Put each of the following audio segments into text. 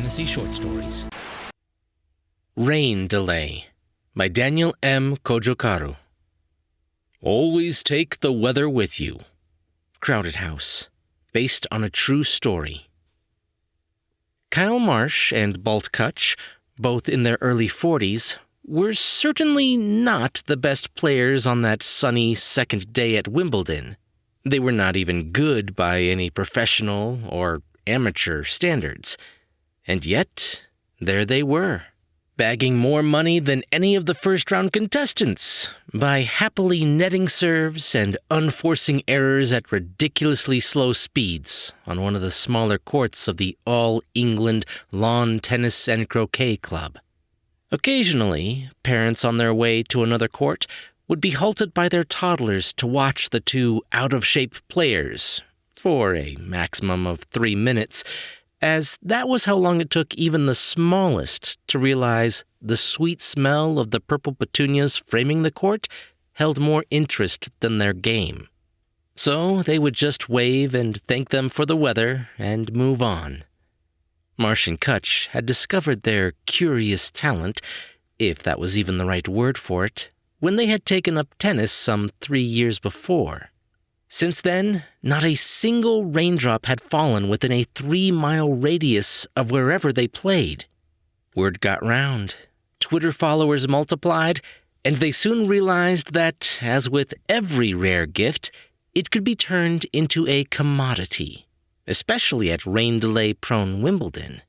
fantasy short stories. Rain Delay by Daniel M. Cojocaru. Always take the weather with you. Crowded House, based on a true story. Kyle Marsh and Balt Kutch, both in their early 40s, were certainly not the best players on that sunny second day at Wimbledon. They were not even good by any professional or amateur standards. And yet, there they were, bagging more money than any of the first-round contestants by happily netting serves and unforcing errors at ridiculously slow speeds on one of the smaller courts of the All-England Lawn Tennis and Croquet Club. Occasionally, parents on their way to another court would be halted by their toddlers to watch the two out-of-shape players for a maximum of 3 minutes, as that was how long it took even the smallest to realize the sweet smell of the purple petunias framing the court held more interest than their game. So they would just wave and thank them for the weather and move on. Marsh and Kutch had discovered their curious talent, if that was even the right word for it, when they had taken up tennis some 3 years before. Since then, not a single raindrop had fallen within a 3-mile radius of wherever they played. Word got round, Twitter followers multiplied, and they soon realized that, as with every rare gift, it could be turned into a commodity, especially at rain-delay-prone Wimbledon.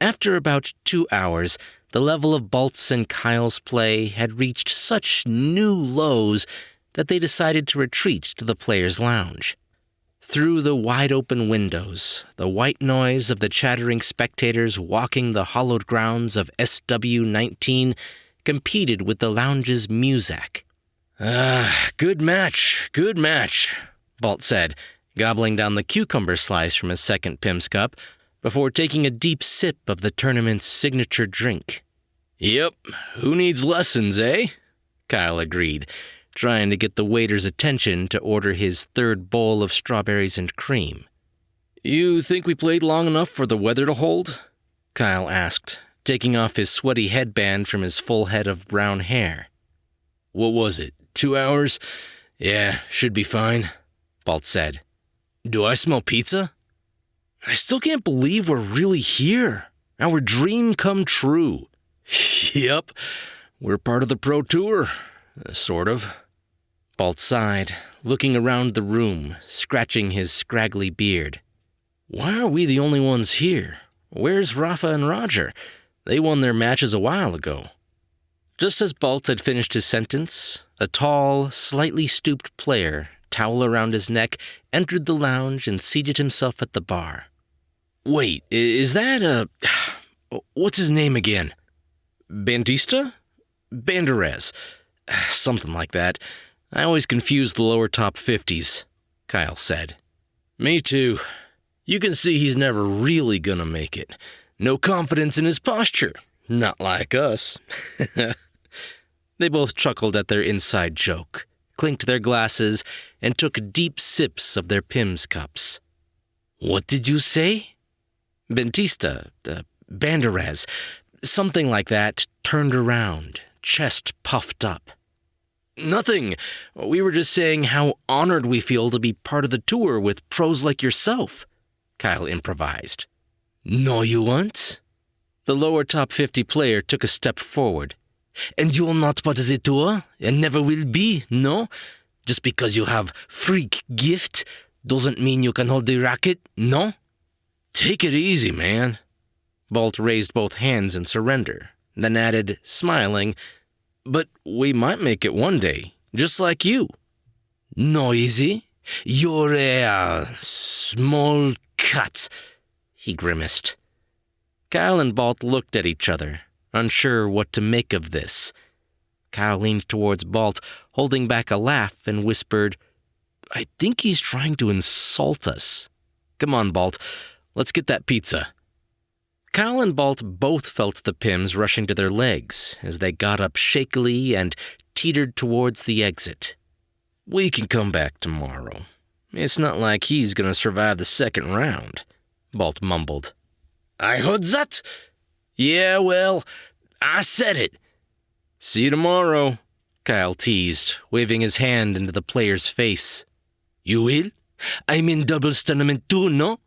After about 2 hours, the level of Balt's and Kyle's play had reached such new lows that they decided to retreat to the players' lounge. Through the wide-open windows, the white noise of the chattering spectators walking the hollowed grounds of SW19 competed with the lounge's muzak. Good match, Balt said, gobbling down the cucumber slice from his second Pim's cup before taking a deep sip of the tournament's signature drink. Yep, who needs lessons, eh? Kyle agreed, trying to get the waiter's attention to order his third bowl of strawberries and cream. You think we played long enough for the weather to hold? Kyle asked, taking off his sweaty headband from his full head of brown hair. What was it, 2 hours? Yeah, should be fine, Balt said. Do I smell pizza? I still can't believe we're really here. Our dream come true. Yep, we're part of the Pro Tour, sort of. Balt sighed, looking around the room, scratching his scraggly beard. Why are we the only ones here? Where's Rafa and Roger? They won their matches a while ago. Just as Balt had finished his sentence, a tall, slightly stooped player, towel around his neck, entered the lounge and seated himself at the bar. Wait, is that what's his name again? Bandista? Banderas. Something like that. I always confuse the lower top 50s, Kyle said. Me too. You can see he's never really gonna make it. No confidence in his posture. Not like us. They both chuckled at their inside joke, clinked their glasses, and took deep sips of their Pim's cups. What did you say? Bentista, Banderas, something like that, turned around, chest puffed up. Nothing. We were just saying how honored we feel to be part of the tour with pros like yourself, Kyle improvised. No, you won't? The lower top 50 player took a step forward. And you're not part of the tour, and never will be, no? Just because you have freak gift doesn't mean you can hold the racket, no? Take it easy, man. Balt raised both hands in surrender, then added, smiling, But we might make it one day, just like you. No easy. You're a small cut, he grimaced. Kyle and Balt looked at each other, unsure what to make of this. Kyle leaned towards Balt, holding back a laugh, and whispered, I think he's trying to insult us. Come on, Balt, let's get that pizza. Kyle and Balt both felt the Pims rushing to their legs as they got up shakily and teetered towards the exit. We can come back tomorrow. It's not like he's going to survive the second round, Balt mumbled. I heard that. Yeah, well, I said it. See you tomorrow, Kyle teased, waving his hand into the player's face. You will? I'm in doubles tournament too, no?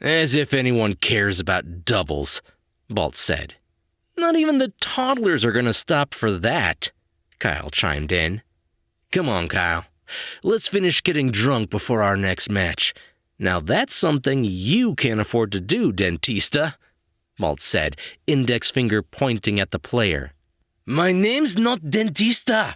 As if anyone cares about doubles, Balt said. Not even the toddlers are going to stop for that, Kyle chimed in. Come on, Kyle. Let's finish getting drunk before our next match. Now that's something you can't afford to do, Dentista, Balt said, index finger pointing at the player. My name's not Dentista.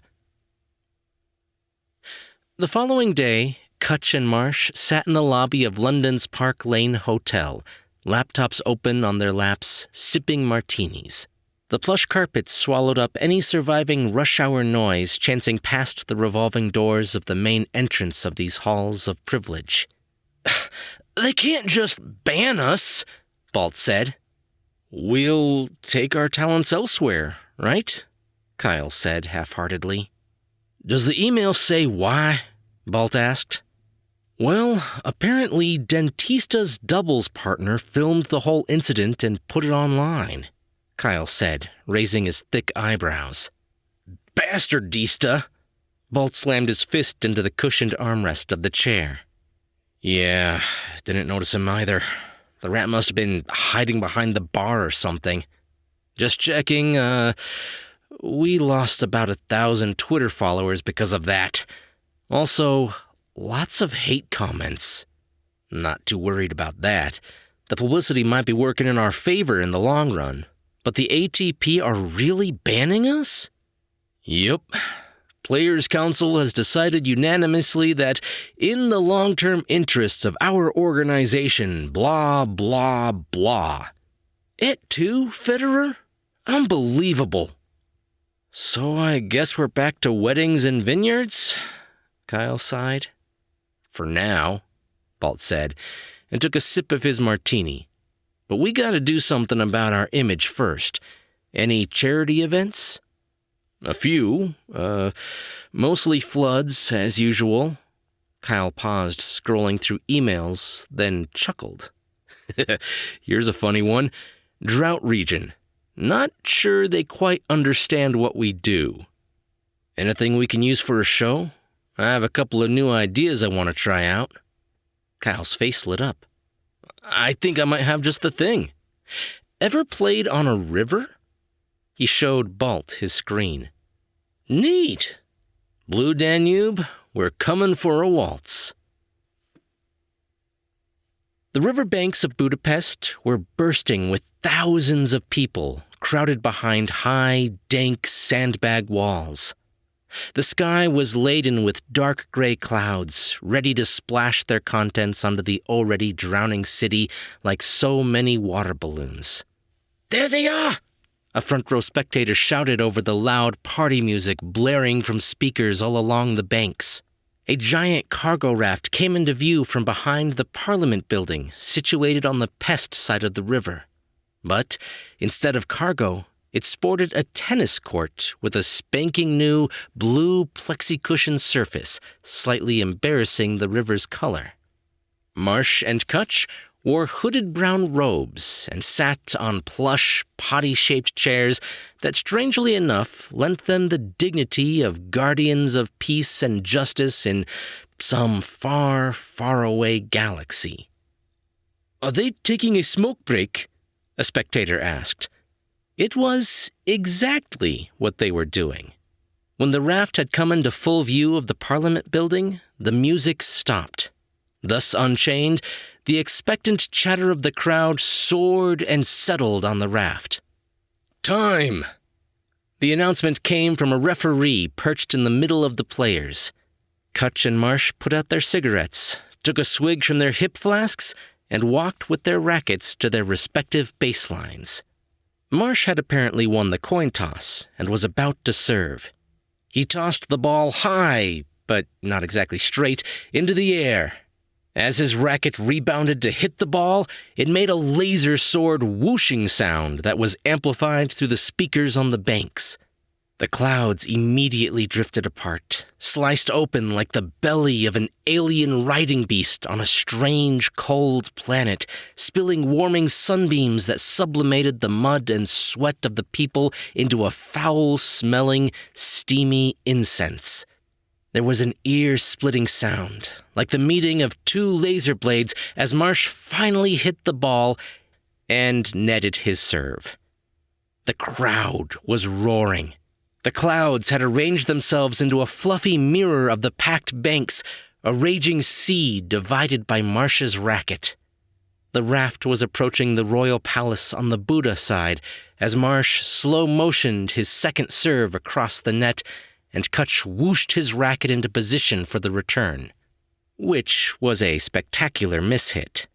The following day, Kutch and Marsh sat in the lobby of London's Park Lane Hotel, laptops open on their laps, sipping martinis. The plush carpet swallowed up any surviving rush-hour noise chancing past the revolving doors of the main entrance of these halls of privilege. They can't just ban us, Balt said. We'll take our talents elsewhere, right? Kyle said half-heartedly. Does the email say why? Balt asked. Well, apparently Dentista's doubles partner filmed the whole incident and put it online, Kyle said, raising his thick eyebrows. Bastardista! Balt slammed his fist into the cushioned armrest of the chair. Yeah, didn't notice him either. The rat must have been hiding behind the bar or something. Just checking, we lost about 1,000 Twitter followers because of that. Also, lots of hate comments. Not too worried about that. The publicity might be working in our favor in the long run. But the ATP are really banning us? Yup. Players' Council has decided unanimously that in the long-term interests of our organization, blah, blah, blah. It too, Federer? Unbelievable. So I guess we're back to weddings and vineyards? Kyle sighed. For now, Balt said, and took a sip of his martini. But we gotta do something about our image first. Any charity events? A few. Mostly floods, as usual. Kyle paused, scrolling through emails, then chuckled. Here's a funny one. Drought region. Not sure they quite understand what we do. Anything we can use for a show? I have a couple of new ideas I want to try out. Kyle's face lit up. I think I might have just the thing. Ever played on a river? He showed Balt his screen. Neat. Blue Danube, we're coming for a waltz. The riverbanks of Budapest were bursting with thousands of people crowded behind high, dank sandbag walls. The sky was laden with dark gray clouds, ready to splash their contents onto the already drowning city like so many water balloons. There they are! A front-row spectator shouted over the loud party music blaring from speakers all along the banks. A giant cargo raft came into view from behind the Parliament building, situated on the Pest side of the river. But instead of cargo, it sported a tennis court with a spanking new blue plexicushion surface, slightly embarrassing the river's color. Marsh and Kutch wore hooded brown robes and sat on plush, potty-shaped chairs that strangely enough lent them the dignity of guardians of peace and justice in some far, far away galaxy. Are they taking a smoke break? A spectator asked. It was exactly what they were doing. When the raft had come into full view of the Parliament building, the music stopped. Thus unchained, the expectant chatter of the crowd soared and settled on the raft. Time! The announcement came from a referee perched in the middle of the players. Kutch and Marsh put out their cigarettes, took a swig from their hip flasks, and walked with their rackets to their respective baselines. Marsh had apparently won the coin toss and was about to serve. He tossed the ball high, but not exactly straight, into the air. As his racket rebounded to hit the ball, it made a laser sword whooshing sound that was amplified through the speakers on the banks. The clouds immediately drifted apart, sliced open like the belly of an alien riding beast on a strange, cold planet, spilling warming sunbeams that sublimated the mud and sweat of the people into a foul-smelling, steamy incense. There was an ear-splitting sound, like the meeting of two laser blades as Marsh finally hit the ball and netted his serve. The crowd was roaring. The clouds had arranged themselves into a fluffy mirror of the packed banks, a raging sea divided by Marsh's racket. The raft was approaching the royal palace on the Buddha side as Marsh slow-motioned his second serve across the net and Kutch whooshed his racket into position for the return, which was a spectacular mishit.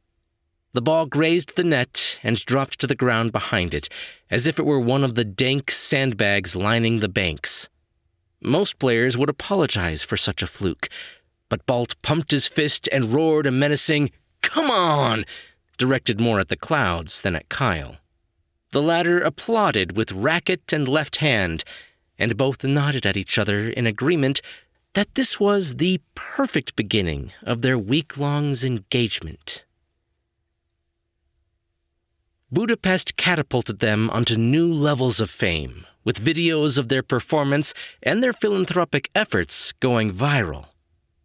The ball grazed the net and dropped to the ground behind it, as if it were one of the dank sandbags lining the banks. Most players would apologize for such a fluke, but Balt pumped his fist and roared a menacing, "Come on!" directed more at the clouds than at Kyle. The latter applauded with racket and left hand, and both nodded at each other in agreement that this was the perfect beginning of their week-long's engagement. Budapest catapulted them onto new levels of fame, with videos of their performance and their philanthropic efforts going viral.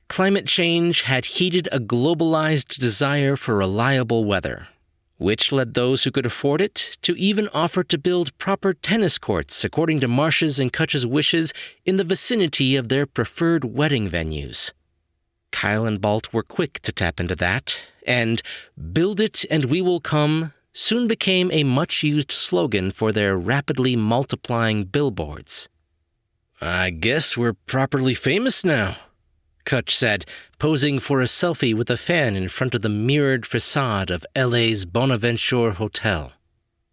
Climate change had heated a globalized desire for reliable weather, which led those who could afford it to even offer to build proper tennis courts according to Marsh's and Kutch's wishes in the vicinity of their preferred wedding venues. Kyle and Balt were quick to tap into that, and "Build it and we will come" soon became a much-used slogan for their rapidly multiplying billboards. "I guess we're properly famous now," Kutch said, posing for a selfie with a fan in front of the mirrored facade of LA's Bonaventure Hotel.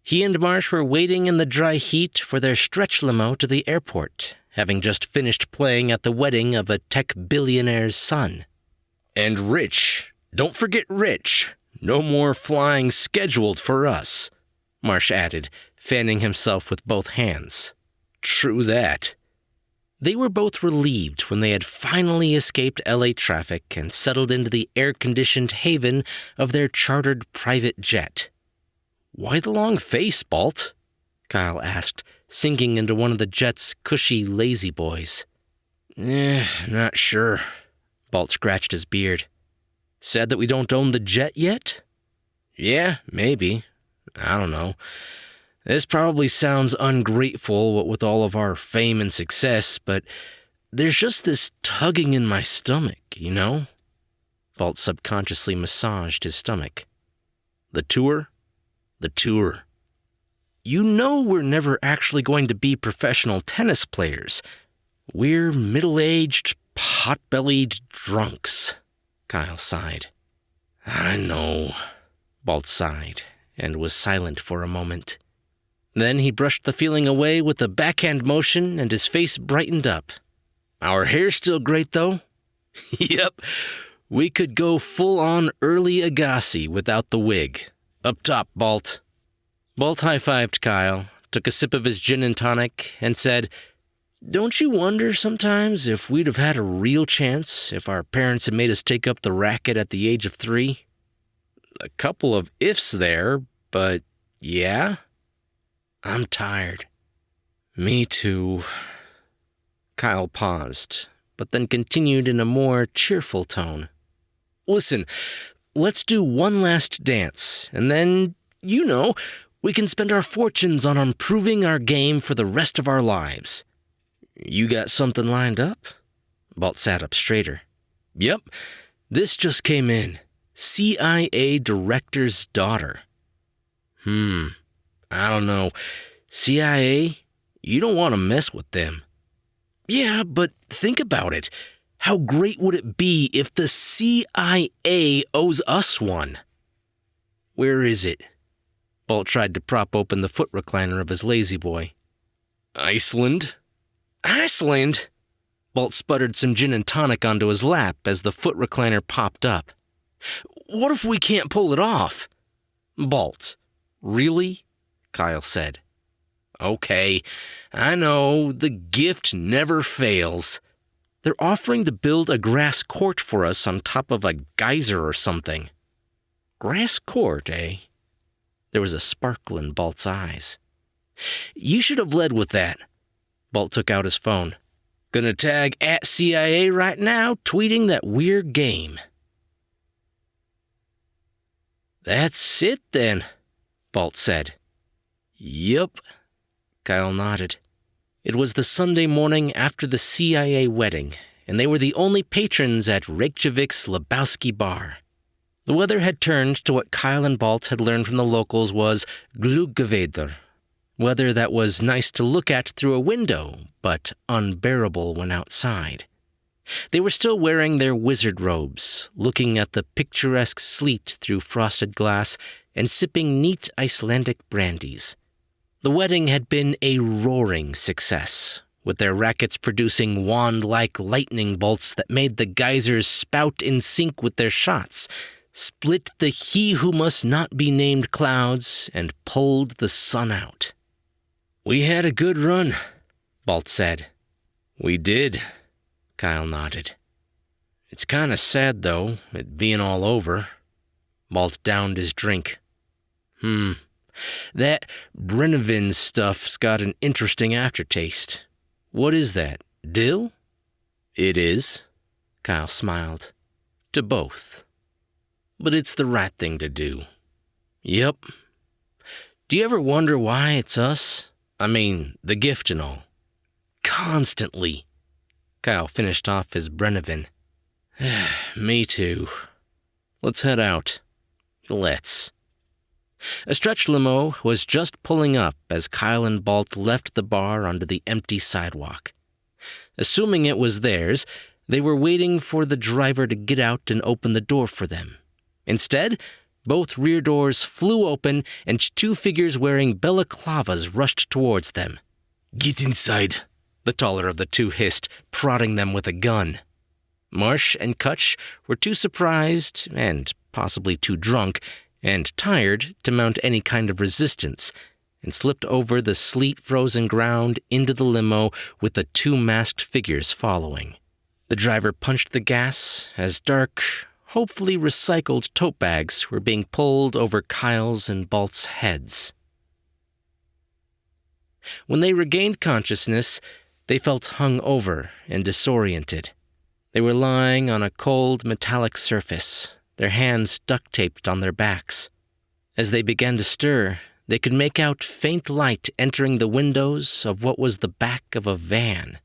He and Marsh were waiting in the dry heat for their stretch limo to the airport, having just finished playing at the wedding of a tech billionaire's son. "And Rich. Don't forget Rich. No more flying scheduled for us," Marsh added, fanning himself with both hands. "True that." They were both relieved when they had finally escaped LA traffic and settled into the air-conditioned haven of their chartered private jet. "Why the long face, Balt?" Kyle asked, sinking into one of the jet's cushy lazy boys. Not sure." Balt scratched his beard. "Sad that we don't own the jet yet?" "Yeah, maybe. I don't know. This probably sounds ungrateful, what with all of our fame and success, but there's just this tugging in my stomach, you know?" Balt subconsciously massaged his stomach. "The tour?" "The tour. You know we're never actually going to be professional tennis players. We're middle-aged, pot-bellied drunks," Kyle sighed. "I know," Balt sighed, and was silent for a moment. Then he brushed the feeling away with a backhand motion, and his face brightened up. "Our hair's still great, though?" "Yep. We could go full-on early Agassi without the wig. Up top, Balt." Balt high-fived Kyle, took a sip of his gin and tonic, and said, "Don't you wonder sometimes if we'd have had a real chance if our parents had made us take up the racket at the age of 3? A couple of ifs there, but yeah. I'm tired." "Me too." Kyle paused, but then continued in a more cheerful tone. "Listen, let's do one last dance, and then, we can spend our fortunes on improving our game for the rest of our lives. You got something lined up?" Balt sat up straighter. "Yep, this just came in. CIA director's daughter." I don't know. CIA? You don't want to mess with them." "Yeah, but think about it. How great would it be if the CIA owes us one?" "Where is it?" Balt tried to prop open the foot recliner of his lazy boy. "Iceland?" "Iceland?" Balt sputtered some gin and tonic onto his lap as the foot recliner popped up. "What if we can't pull it off?" "Balt, really?" Kyle said. Okay, I know, the gift never fails. They're offering to build a grass court for us on top of a geyser or something. Grass court, eh? There was a sparkle in Balt's eyes. You should have led with that. Balt took out his phone. Gonna tag @CIA right now, tweeting that we're game. That's it then, Balt said. Yup, Kyle nodded. It was the Sunday morning after the CIA wedding, and they were the only patrons at Reykjavik's Lebowski bar. The weather had turned to what Kyle and Balt had learned from the locals was gluggeveður, weather that was nice to look at through a window, but unbearable when outside. They were still wearing their wizard robes, looking at the picturesque sleet through frosted glass and sipping neat Icelandic brandies. The wedding had been a roaring success, with their rackets producing wand-like lightning bolts that made the geysers spout in sync with their shots, split the he-who-must-not-be-named clouds, and pulled the sun out. We had a good run, Balt said. We did, Kyle nodded. It's kind of sad, though, it being all over. Balt downed his drink. That Brennivin stuff's got an interesting aftertaste. What is that, dill? It is, Kyle smiled. To both. But it's the right thing to do. Yep. Do you ever wonder why it's us? I mean, the gift and all. Constantly. Kyle finished off his Brennivin. Me too. Let's head out. Let's. A stretch limo was just pulling up as Kyle and Balt left the bar onto the empty sidewalk. Assuming it was theirs, they were waiting for the driver to get out and open the door for them. Instead, both rear doors flew open and two figures wearing balaclavas rushed towards them. Get inside, the taller of the two hissed, prodding them with a gun. Marsh and Kutch were too surprised, and possibly too drunk, and tired to mount any kind of resistance, and slipped over the sleet-frozen ground into the limo with the two masked figures following. The driver punched the gas as dark, hopefully recycled tote bags were being pulled over Kyle's and Balt's heads. When they regained consciousness, they felt hung over and disoriented. They were lying on a cold metallic surface, their hands duct-taped on their backs. As they began to stir, they could make out faint light entering the windows of what was the back of a van.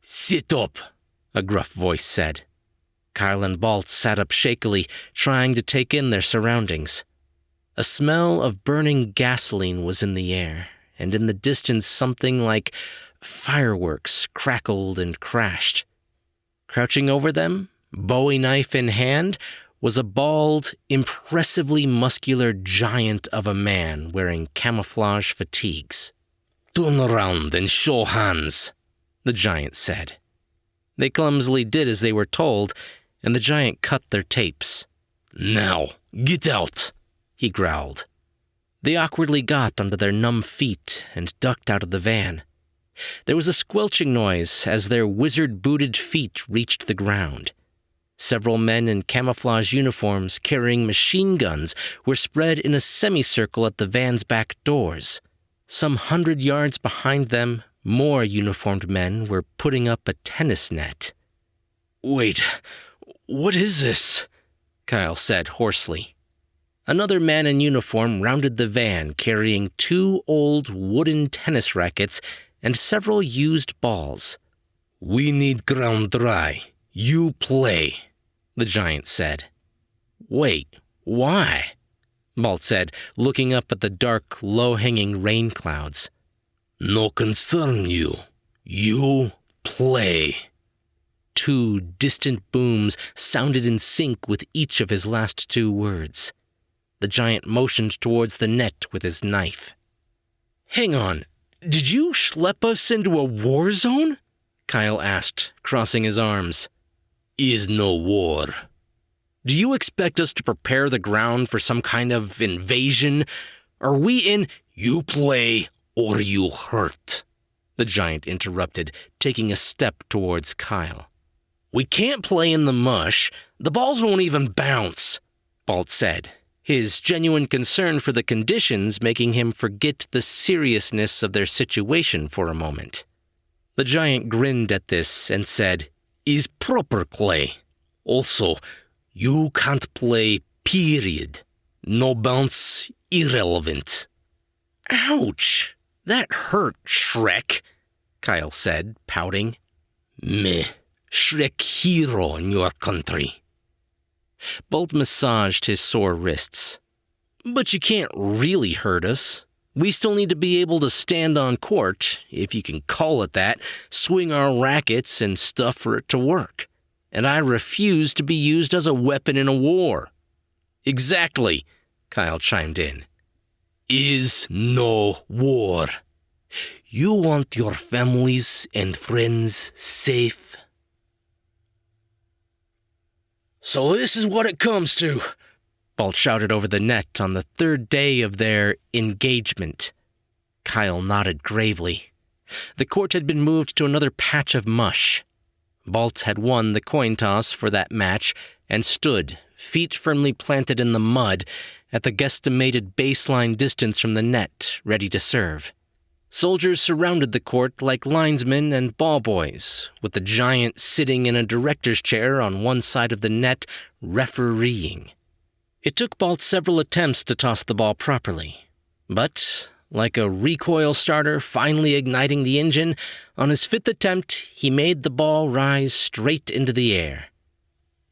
Sit up, a gruff voice said. Kyle and Balt sat up shakily, trying to take in their surroundings. A smell of burning gasoline was in the air, and in the distance something like fireworks crackled and crashed. Crouching over them, Bowie knife in hand, was a bald, impressively muscular giant of a man wearing camouflage fatigues. Turn around and show hands, the giant said. They clumsily did as they were told, and the giant cut their tapes. Now, get out, he growled. They awkwardly got onto their numb feet and ducked out of the van. There was a squelching noise as their wizard-booted feet reached the ground. Several men in camouflage uniforms carrying machine guns were spread in a semicircle at the van's back doors. Some 100 yards behind them, more uniformed men were putting up a tennis net. Wait, what is this? Kyle said hoarsely. Another man in uniform rounded the van carrying 2 old wooden tennis rackets and several used balls. We need ground dry. You play, the giant said. Wait, why? Balt said, looking up at the dark, low-hanging rain clouds. No concern you. You play. 2 distant booms sounded in sync with each of his last 2 words. The giant motioned towards the net with his knife. Hang on, did you schlep us into a war zone? Kyle asked, crossing his arms. Is no war. Do you expect us to prepare the ground for some kind of invasion? Are we in you play or you hurt," the giant interrupted, taking a step towards Kyle. "We can't play in the mush. The balls won't even bounce," Balt said, his genuine concern for the conditions making him forget the seriousness of their situation for a moment. The giant grinned at this and said, "Is proper clay. Also, you can't play, period. No bounce, irrelevant." "Ouch! That hurt, Shrek," Kyle said, pouting. "Meh. Shrek hero in your country." Bolt massaged his sore wrists. "But you can't really hurt us. We still need to be able to stand on court, if you can call it that, swing our rackets and stuff for it to work. And I refuse to be used as a weapon in a war." "Exactly," Kyle chimed in. "Is no war. You want your families and friends safe." "So this is what it comes to," Balt shouted over the net on the third day of their engagement. Kyle nodded gravely. The court had been moved to another patch of mush. Balt had won the coin toss for that match and stood, feet firmly planted in the mud, at the guesstimated baseline distance from the net, ready to serve. Soldiers surrounded the court like linesmen and ball boys, with the giant sitting in a director's chair on one side of the net, refereeing. It took Balt several attempts to toss the ball properly, but, like a recoil starter finally igniting the engine, on his fifth attempt he made the ball rise straight into the air.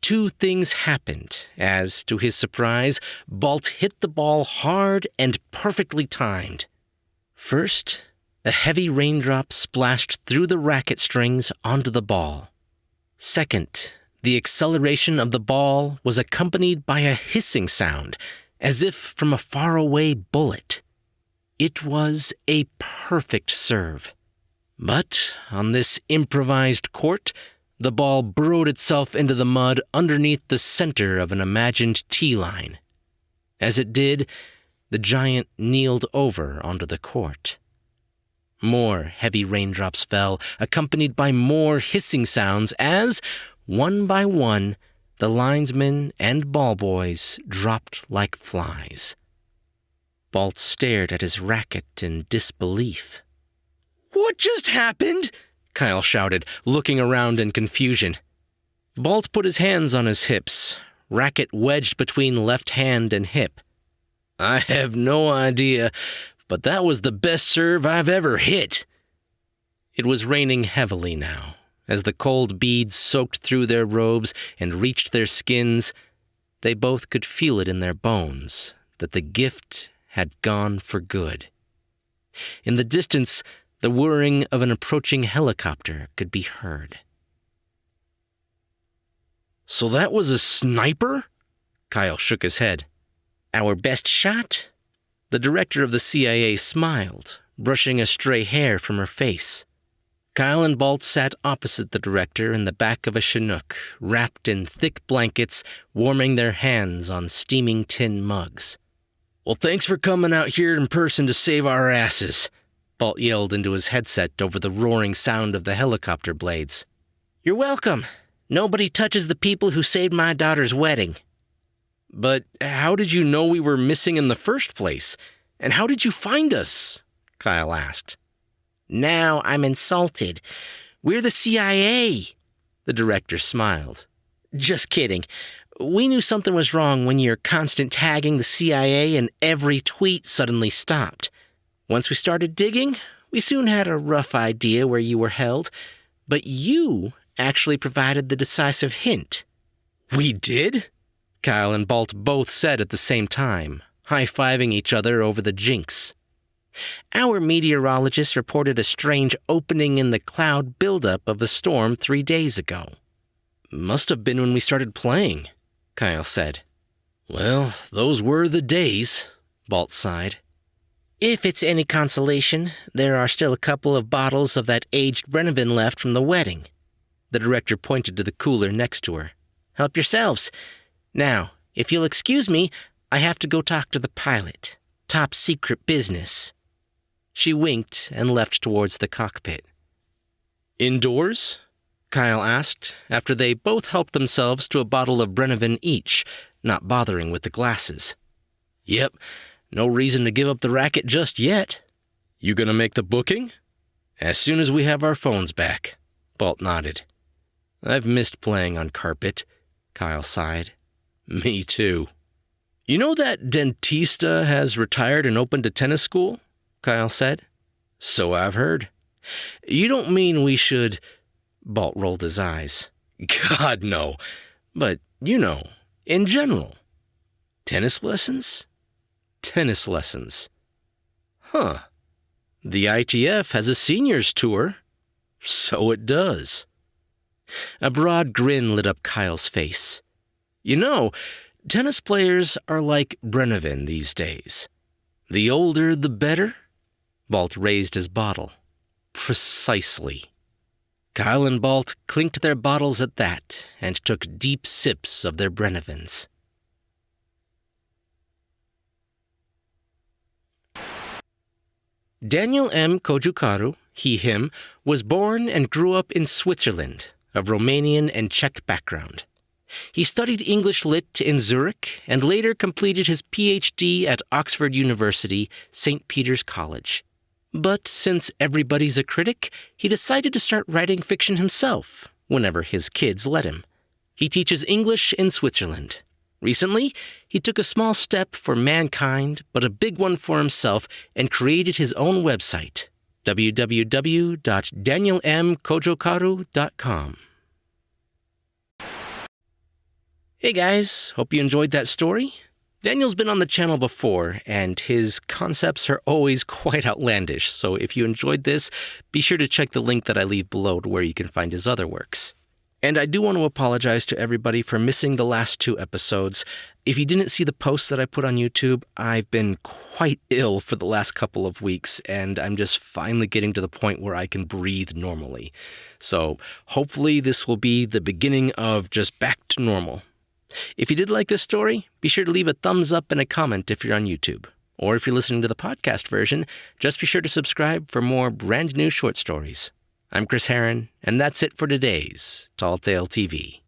Two things happened as, to his surprise, Balt hit the ball hard and perfectly timed. First, a heavy raindrop splashed through the racket strings onto the ball. Second, the acceleration of the ball was accompanied by a hissing sound, as if from a faraway bullet. It was a perfect serve. But on this improvised court, the ball burrowed itself into the mud underneath the center of an imagined tee line. As it did, the giant kneeled over onto the court. More heavy raindrops fell, accompanied by more hissing sounds as, one by one, the linesmen and ball boys dropped like flies. Balt stared at his racket in disbelief. "What just happened?" Kyle shouted, looking around in confusion. Balt put his hands on his hips, racket wedged between left hand and hip. "I have no idea, but that was the best serve I've ever hit." It was raining heavily now. As the cold beads soaked through their robes and reached their skins, they both could feel it in their bones that the gift had gone for good. In the distance, the whirring of an approaching helicopter could be heard. "So that was a sniper?" Kyle shook his head. "Our best shot?" The director of the CIA smiled, brushing a stray hair from her face. Kyle and Balt sat opposite the director in the back of a Chinook, wrapped in thick blankets, warming their hands on steaming tin mugs. "Well, thanks for coming out here in person to save our asses," Balt yelled into his headset over the roaring sound of the helicopter blades. "You're welcome. Nobody touches the people who saved my daughter's wedding." "But how did you know we were missing in the first place? And how did you find us?" Kyle asked. "Now I'm insulted. We're the CIA." The director smiled. "Just kidding. We knew something was wrong when your constant tagging the CIA and every tweet suddenly stopped. Once we started digging, we soon had a rough idea where you were held, but you actually provided the decisive hint." "We did?" Kyle and Balt both said at the same time, high-fiving each other over the jinx. "Our meteorologist reported a strange opening in the cloud buildup of the storm 3 days ago." "Must have been when we started playing," Kyle said. "Well, those were the days," Balt sighed. "If it's any consolation, there are still a couple of bottles of that aged Brennivin left from the wedding." The director pointed to the cooler next to her. "Help yourselves. Now, if you'll excuse me, I have to go talk to the pilot. Top secret business." She winked and left towards the cockpit. "Indoors?" Kyle asked, after they both helped themselves to a bottle of Brennivin each, not bothering with the glasses. "Yep, no reason to give up the racket just yet." "You gonna make the booking?" "As soon as we have our phones back," Balt nodded. "I've missed playing on carpet," Kyle sighed. "Me too." "You know that Dentista has retired and opened a tennis school?" Kyle said. "So I've heard." "You don't mean we should—" Balt rolled his eyes. "God, no. But, in general." "Tennis lessons?" "Tennis lessons." "Huh. The ITF has a seniors tour." "So it does." A broad grin lit up Kyle's face. Tennis players are like Brennivin these days. The older, the better?" Balt raised his bottle. "Precisely." Kyle and Balt clinked their bottles at that and took deep sips of their Brennivins. Daniel M. Cojocaru, he/him, was born and grew up in Switzerland, of Romanian and Czech background. He studied English Lit in Zurich and later completed his Ph.D. at Oxford University, St. Peter's College. But since everybody's a critic, he decided to start writing fiction himself, whenever his kids let him. He teaches English in Switzerland. Recently, he took a small step for mankind, but a big one for himself, and created his own website, www.danielmcojocaru.com. Hey guys, hope you enjoyed that story. Daniel's been on the channel before, and his concepts are always quite outlandish, so if you enjoyed this, be sure to check the link that I leave below to where you can find his other works. And I do want to apologize to everybody for missing the last 2 episodes. If you didn't see the posts that I put on YouTube, I've been quite ill for the last couple of weeks, and I'm just finally getting to the point where I can breathe normally. So hopefully this will be the beginning of just back to normal. If you did like this story, be sure to leave a thumbs up and a comment if you're on YouTube. Or if you're listening to the podcast version, just be sure to subscribe for more brand new short stories. I'm Chris Herron, and that's it for today's Tall Tale TV.